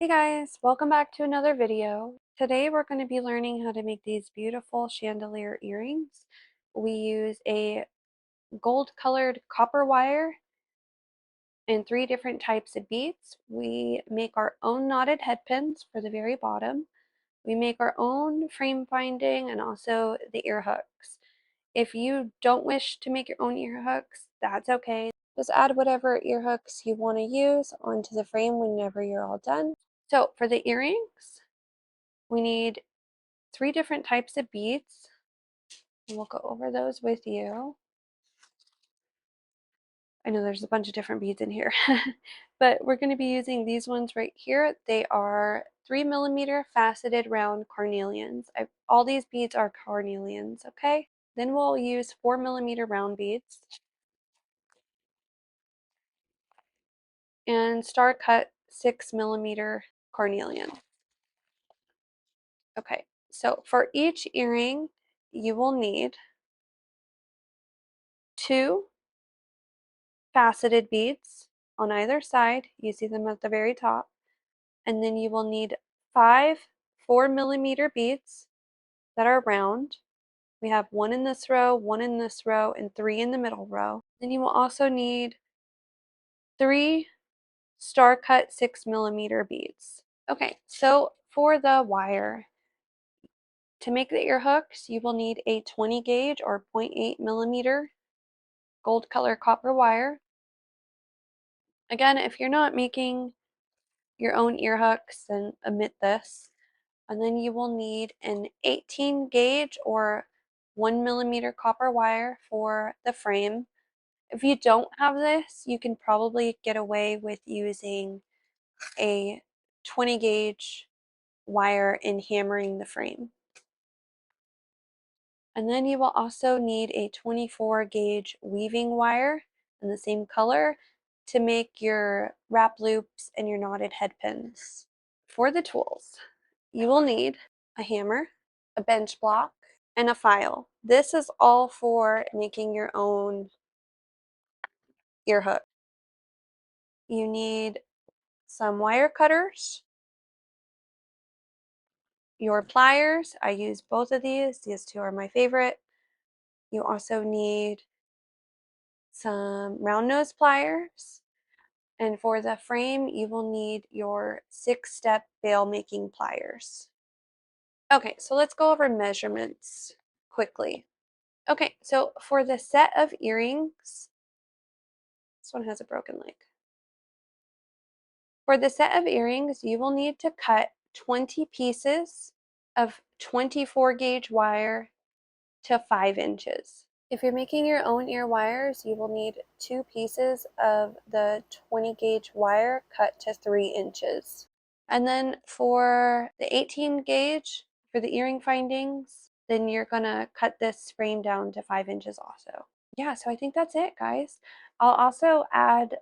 Hey guys, welcome back to another video. Today we're going to be learning how to make these beautiful chandelier earrings. We use a gold colored copper wire and 3 different types of beads. We make our own knotted head pins for the very bottom. We make our own frame finding and also the ear hooks. If you don't wish to make your own ear hooks, that's okay. Just add whatever ear hooks you want to use onto the frame whenever you're all done. So for the earrings, we need 3 different types of beads. And we'll go over those with you. I know there's a bunch of different beads in here, but we're going to be using these ones right here. They are 3mm faceted round carnelians. All these beads are carnelians, okay? Then we'll use 4mm round beads and star cut 6mm carnelian. Okay, so for each earring, you will need 2 faceted beads on either side. You see them at the very top. And then you will need 5 4mm beads that are round. We have 1 in this row, 1 in this row, and 3 in the middle row. Then you will also need 3 star cut 6mm beads. Okay, so for the wire, to make the ear hooks, you will need a 20 gauge or 0.8mm gold color copper wire. Again, if you're not making your own ear hooks, then omit this. And then you will need an 18 gauge or 1mm copper wire for the frame. If you don't have this, you can probably get away with using a 20 gauge wire in hammering the frame. And then you will also need a 24 gauge weaving wire in the same color to make your wrap loops and your knotted head pins. For the tools, you will need a hammer, a bench block, and a file. This is all for making your own ear hook. You need some wire cutters, your pliers. I use both of these. These 2 are my favorite. You also need some round nose pliers. And for the frame, you will need your 6-step bail making pliers. Okay, so let's go over measurements quickly. Okay, so for the set of earrings, this one has a broken leg. For the set of earrings, you will need to cut 20 pieces of 24 gauge wire to 5 inches. If you're making your own ear wires, you will need 2 pieces of the 20 gauge wire cut to 3 inches. And then for the 18 gauge, for the earring findings, then you're gonna cut this frame down to 5 inches also. Yeah, so I think that's it, guys. I'll also add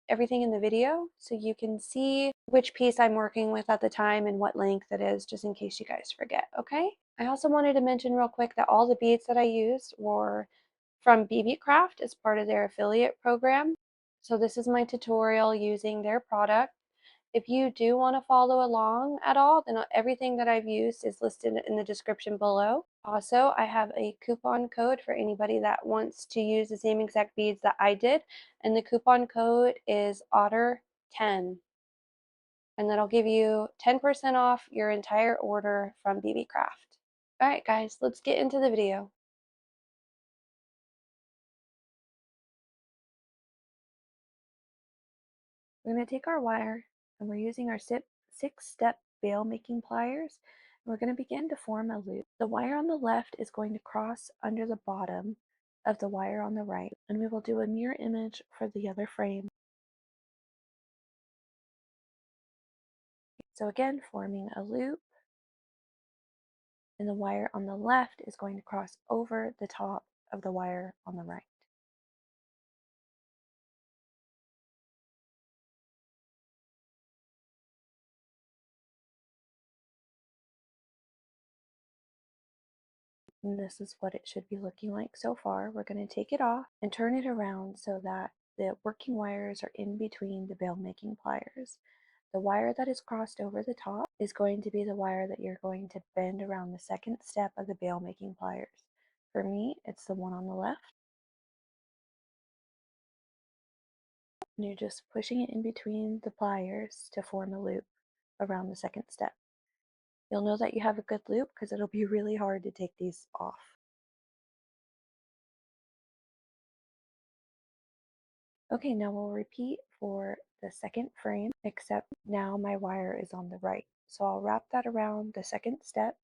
everything in the video so you can see which piece I'm working with at the time and what length it is, just in case you guys forget, okay? I also wanted to mention real quick that all the beads that I used were from BeeBeeCraft as part of their affiliate program. So this is my tutorial using their product. If you do want to follow along at all, then everything that I've used is listed in the description below. Also, I have a coupon code for anybody that wants to use the same exact beads that I did, and the coupon code is OTTER10, and that'll give you 10% off your entire order from BeeBeeCraft. All right, guys, let's get into the video. We're going to take our wire, and we're using our 6-step bail making pliers. And we're going to begin to form a loop. The wire on the left is going to cross under the bottom of the wire on the right, and we will do a mirror image for the other frame. So again, forming a loop, and the wire on the left is going to cross over the top of the wire on the right. And this is what it should be looking like so far. We're going to take it off and turn it around so that the working wires are in between the bail making pliers. The wire that is crossed over the top is going to be the wire that you're going to bend around the second step of the bail making pliers. For me, it's the one on the left. And you're just pushing it in between the pliers to form a loop around the second step. You'll know that you have a good loop because it'll be really hard to take these off. Okay, now we'll repeat for the second frame, except now my wire is on the right. So I'll wrap that around the second step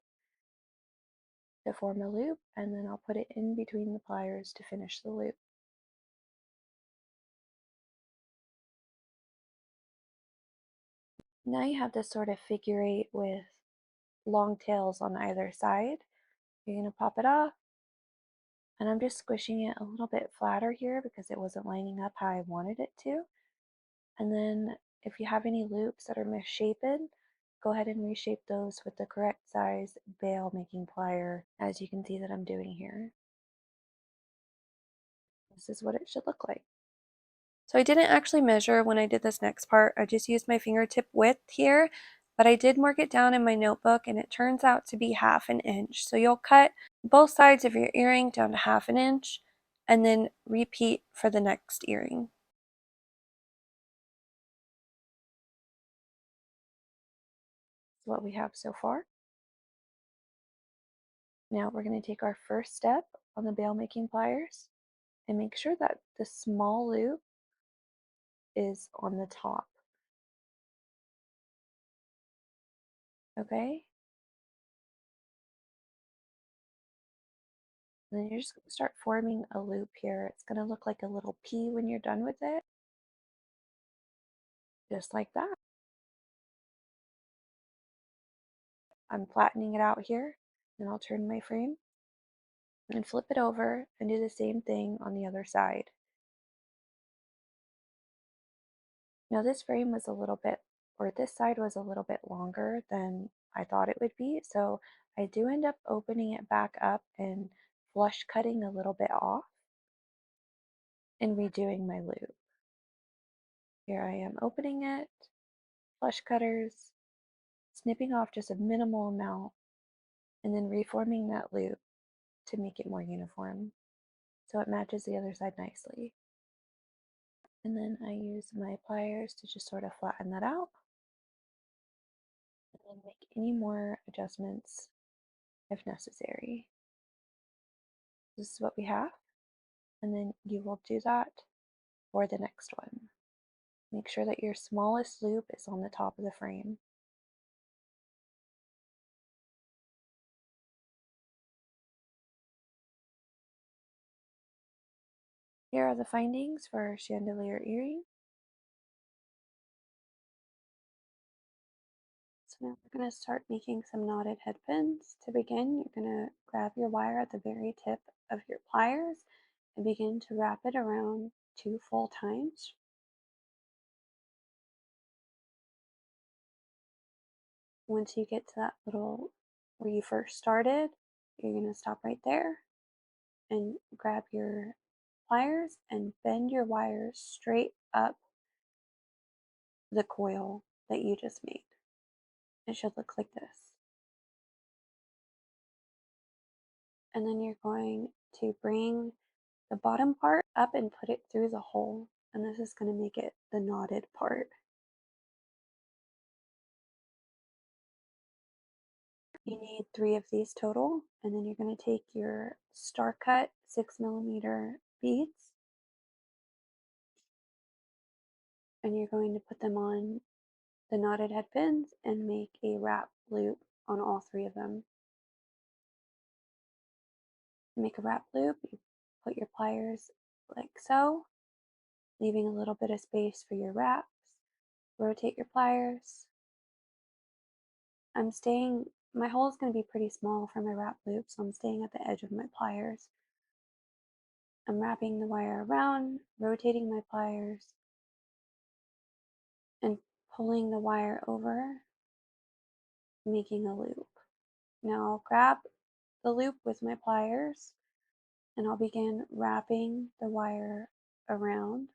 to form a loop, and then I'll put it in between the pliers to finish the loop. Now you have this sort of figure eight with long tails on either side. You're going to pop it off, and I'm just squishing it a little bit flatter here because it wasn't lining up how I wanted it to. And then if you have any loops that are misshapen, go ahead and reshape those with the correct size bail making plier, as you can see that I'm doing here. This is what it should look like. So I didn't actually measure when I did this next part. I just used my fingertip width here, but I did mark it down in my notebook and it turns out to be 1/2 inch. So you'll cut both sides of your earring down to 1/2 inch and then repeat for the next earring. That's what we have so far. Now we're going to take our first step on the bail making pliers and make sure that the small loop is on the top. Okay? And then you're just going to start forming a loop here. It's going to look like a little P when you're done with it. Just like that. I'm flattening it out here. Then I'll turn my frame and flip it over and do the same thing on the other side. Now this frame was a little bit, or this side was a little bit longer than I thought it would be, so I do end up opening it back up and flush cutting a little bit off and redoing my loop. Here I am opening it, flush cutters, snipping off just a minimal amount, and then reforming that loop to make it more uniform so it matches the other side nicely. And then I use my pliers to just sort of flatten that out and then make any more adjustments if necessary. This is what we have, and then you will do that for the next one. Make sure that your smallest loop is on the top of the frame. Here are the findings for our chandelier earring. So now we're going to start making some knotted head pins. To begin, you're going to grab your wire at the very tip of your pliers and begin to wrap it around 2 full times. Once you get to that little where you first started, you're going to stop right there and grab your pliers and bend your wires straight up the coil that you just made. It should look like this. And then you're going to bring the bottom part up and put it through the hole. And this is going to make it the knotted part. You need 3 of these total. And then you're going to take your star cut 6mm beads and you're going to put them on the knotted head pins and make a wrap loop on all 3 of them. Make a wrap loop, you put your pliers like so, leaving a little bit of space for your wraps. Rotate your pliers. My hole is going to be pretty small for my wrap loop, so I'm staying at the edge of my pliers. I'm wrapping the wire around, rotating my pliers, and pulling the wire over, making a loop. Now I'll grab the loop with my pliers and I'll begin wrapping the wire around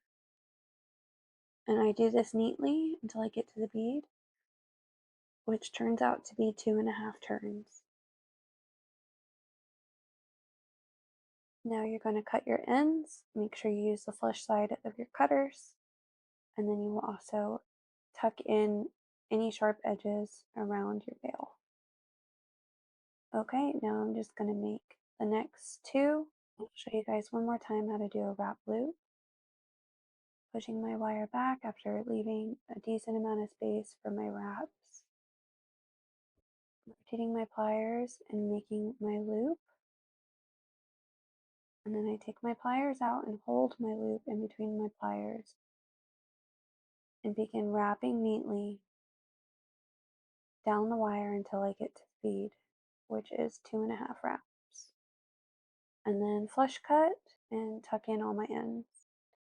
And I do this neatly until I get to the bead, which turns out to be 2.5 turns. Now you're going to cut your ends. Make sure you use the flush side of your cutters. And then you will also tuck in any sharp edges around your veil. Okay, now I'm just going to make the next two. I'll show you guys one more time how to do a wrap loop. Pushing my wire back after leaving a decent amount of space for my wraps. Rotating my pliers and making my loop. And then I take my pliers out and hold my loop in between my pliers and begin wrapping neatly down the wire until I get to the bead, which is 2.5 wraps. And then flush cut and tuck in all my ends.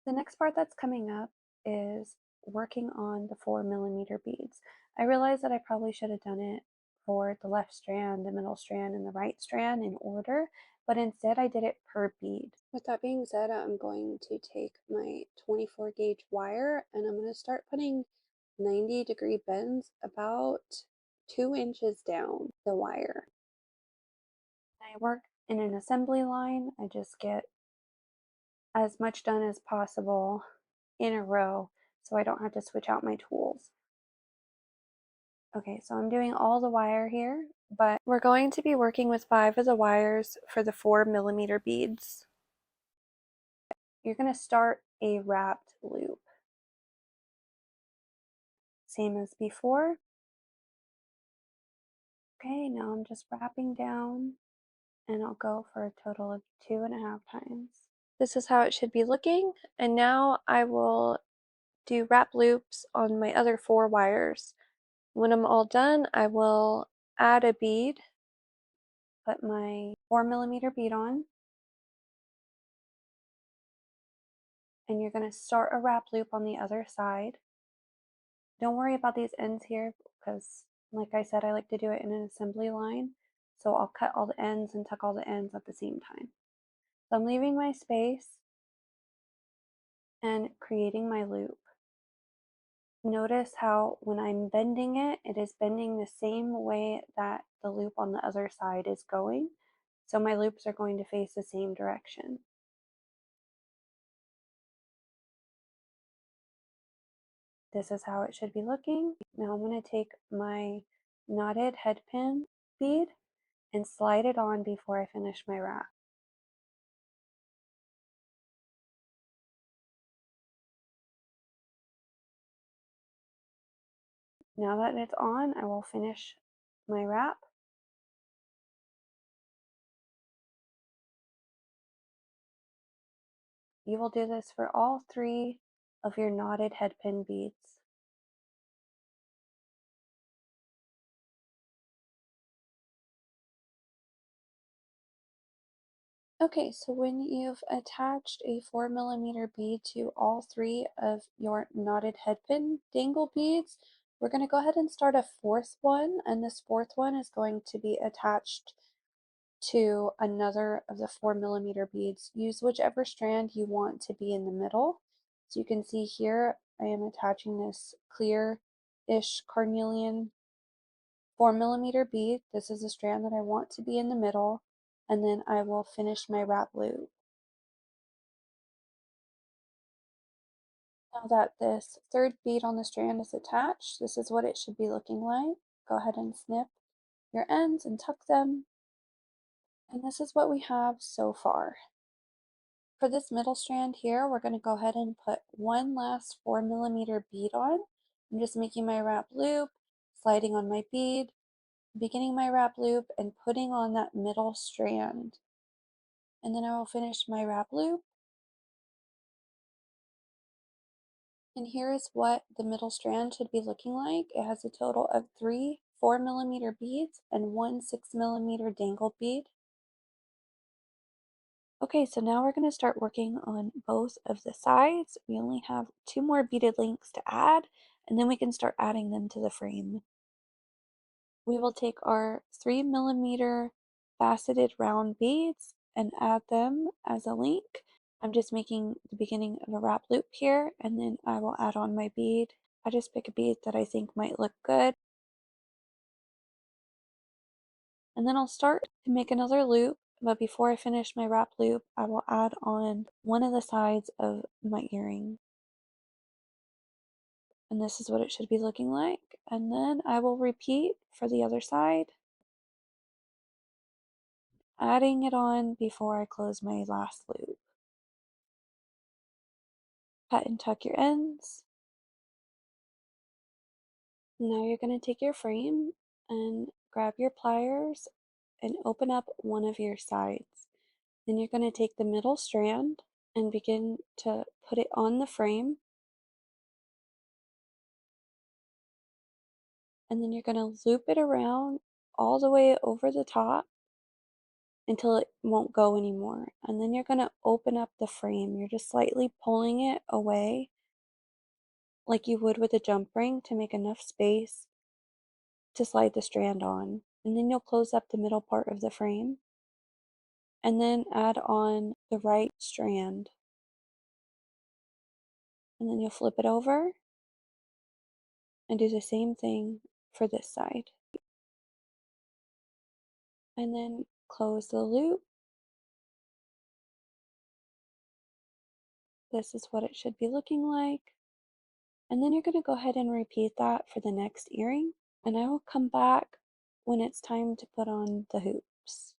The next part that's coming up is working on the 4mm beads. I realized that I probably should have done it for the left strand, the middle strand, and the right strand in order, but instead I did it per bead. With that being said, I'm going to take my 24 gauge wire and I'm going to start putting 90-degree bends about 2 inches down the wire. I work in an assembly line. I just get as much done as possible in a row so I don't have to switch out my tools. Okay, so I'm doing all the wire here, but we're going to be working with 5 of the wires for the 4mm beads. You're going to start a wrapped loop. Same as before. Okay, now I'm just wrapping down and I'll go for a total of 2.5 times. This is how it should be looking, and now I will do wrap loops on my other 4 wires. When I'm all done, I will add a bead, put my 4mm bead on, and you're going to start a wrap loop on the other side. Don't worry about these ends here because, like I said, I like to do it in an assembly line. So I'll cut all the ends and tuck all the ends at the same time. So I'm leaving my space and creating my loop. Notice how when I'm bending it, it is bending the same way that the loop on the other side is going. So my loops are going to face the same direction. This is how it should be looking. Now I'm going to take my knotted head pin bead and slide it on before I finish my wrap. Now that it's on, I will finish my wrap. You will do this for all 3 of your knotted head pin beads. Okay, so when you've attached a 4mm bead to all 3 of your knotted head pin dangle beads, we're going to go ahead and start a 4th one, and this 4th one is going to be attached to another of the 4mm beads. Use whichever strand you want to be in the middle. So you can see here I am attaching this clear-ish carnelian 4mm bead. This is a strand that I want to be in the middle, and then I will finish my wrap loop. Now that this 3rd bead on the strand is attached, this is what it should be looking like. Go ahead and snip your ends and tuck them. And this is what we have so far. For this middle strand here, we're going to go ahead and put one last 4mm bead on. I'm just making my wrap loop, sliding on my bead, beginning my wrap loop, and putting on that middle strand. And then I will finish my wrap loop. And here is what the middle strand should be looking like. It has a total of 3 4mm beads and 1 6mm dangle bead. Okay, so now we're going to start working on both of the sides. We only have 2 more beaded links to add, and then we can start adding them to the frame. We will take our 3mm faceted round beads and add them as a link. I'm just making the beginning of a wrap loop here, and then I will add on my bead. I just pick a bead that I think might look good. And then I'll start to make another loop, but before I finish my wrap loop, I will add on one of the sides of my earring. And this is what it should be looking like. And then I will repeat for the other side, adding it on before I close my last loop. Cut and tuck your ends. Now you're going to take your frame and grab your pliers and open up one of your sides. Then you're going to take the middle strand and begin to put it on the frame. And then you're going to loop it around all the way over the top until it won't go anymore. And then you're going to open up the frame. You're just slightly pulling it away like you would with a jump ring to make enough space to slide the strand on. And then you'll close up the middle part of the frame and then add on the right strand. And then you'll flip it over and do the same thing for this side. And then close the loop. This is what it should be looking like. And then you're going to go ahead and repeat that for the next earring. And I will come back when it's time to put on the hoops.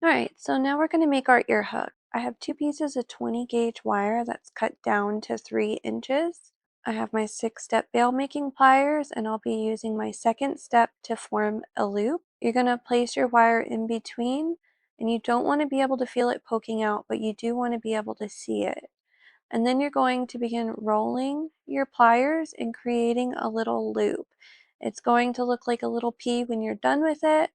Alright, so now we're going to make our ear hook. I have two pieces of 20 gauge wire that's cut down to 3 inches. I have my 6-step bail making pliers, and I'll be using my second step to form a loop. You're going to place your wire in between, and you don't want to be able to feel it poking out, but you do want to be able to see it. And then you're going to begin rolling your pliers and creating a little loop. It's going to look like a little pea when you're done with it,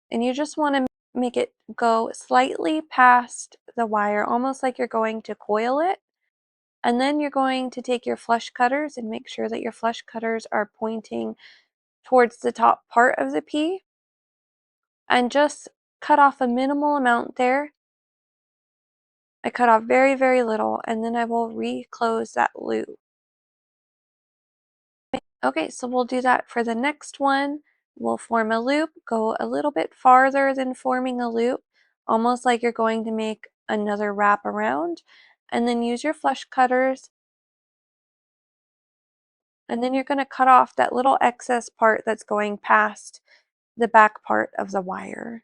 and you just want to make it go slightly past the wire, almost like you're going to coil it. And then you're going to take your flush cutters and make sure that your flush cutters are pointing towards the top part of the pea, and just cut off a minimal amount there. I cut off very, very little, and then I will reclose that loop. Okay, so we'll do that for the next one. We'll form a loop, go a little bit farther than forming a loop, almost like you're going to make another wrap around, and then use your flush cutters, and then you're going to cut off that little excess part that's going past the back part of the wire.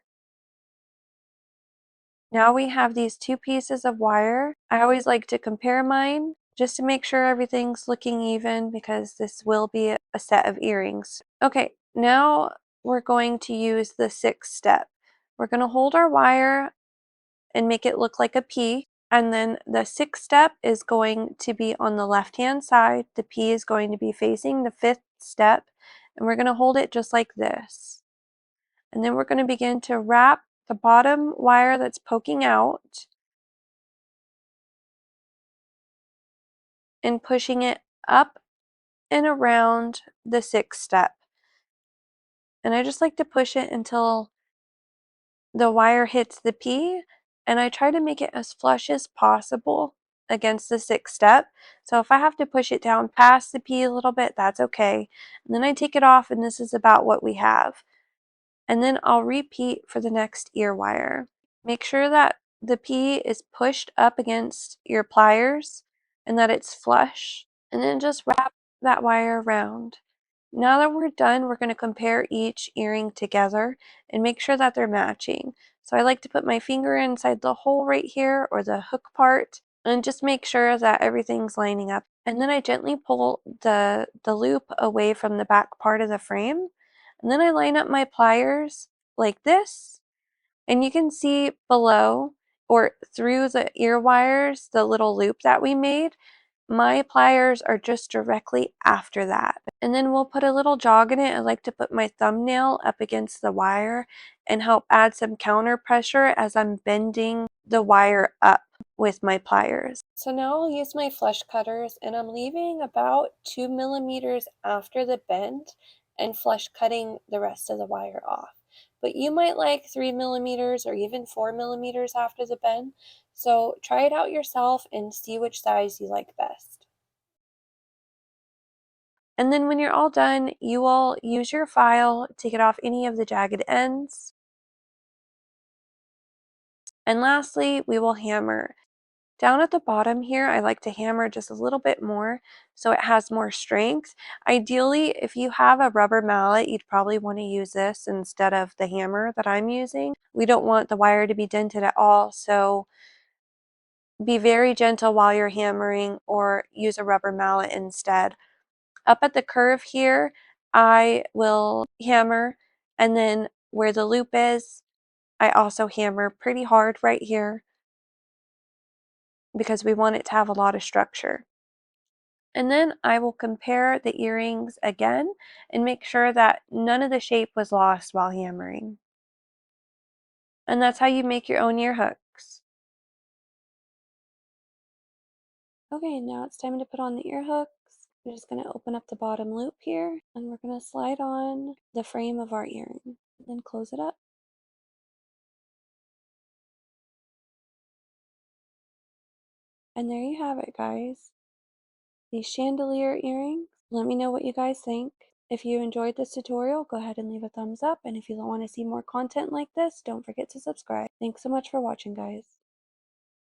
Now we have these two pieces of wire. I always like to compare mine just to make sure everything's looking even, because this will be a set of earrings. Okay, now we're going to use the 6th step. We're going to hold our wire and make it look like a P, and then the 6th step is going to be on the left hand side. The P is going to be facing the 5th step, and we're going to hold it just like this. And then we're going to begin to wrap the bottom wire that's poking out and pushing it up and around the 6th step. And I just like to push it until the wire hits the P, and I try to make it as flush as possible against the 6th step. So if I have to push it down past the P a little bit, that's okay. And then I take it off, and this is about what we have. And then I'll repeat for the next ear wire. Make sure that the P is pushed up against your pliers and that it's flush, and then just wrap that wire around. Now that we're done, we're going to compare each earring together and make sure that they're matching. So I like to put my finger inside the hole right here, or the hook part, and just make sure that everything's lining up. And then I gently pull the loop away from the back part of the frame, and then I line up my pliers like this, and you can see below or through the ear wires the little loop that we made. My pliers are just directly after that. And then we'll put a little jog in it. I like to put my thumbnail up against the wire and help add some counter pressure as I'm bending the wire up with my pliers. So now I'll use my flush cutters, and I'm leaving about 2 millimeters after the bend and flush cutting the rest of the wire off. But you might like 3 millimeters or even 4 millimeters after the bend. So try it out yourself and see which size you like best. And then when you're all done, you will use your file to get off any of the jagged ends. And lastly, we will hammer. Down at the bottom here, I like to hammer just a little bit more so it has more strength. Ideally, if you have a rubber mallet, you'd probably want to use this instead of the hammer that I'm using. We don't want the wire to be dented at all, so be very gentle while you're hammering or use a rubber mallet instead. Up at the curve here, I will hammer, and then where the loop is, I also hammer pretty hard right here because we want it to have a lot of structure. And then I will compare the earrings again and make sure that none of the shape was lost while hammering. And that's how you make your own ear hooks. Okay, now it's time to put on the ear hooks. We're just going to open up the bottom loop here, and we're going to slide on the frame of our earring, and then close it up. And there you have it, guys. These chandelier earrings. Let me know what you guys think. If you enjoyed this tutorial, go ahead and leave a thumbs up. And if you want to see more content like this, don't forget to subscribe. Thanks so much for watching, guys.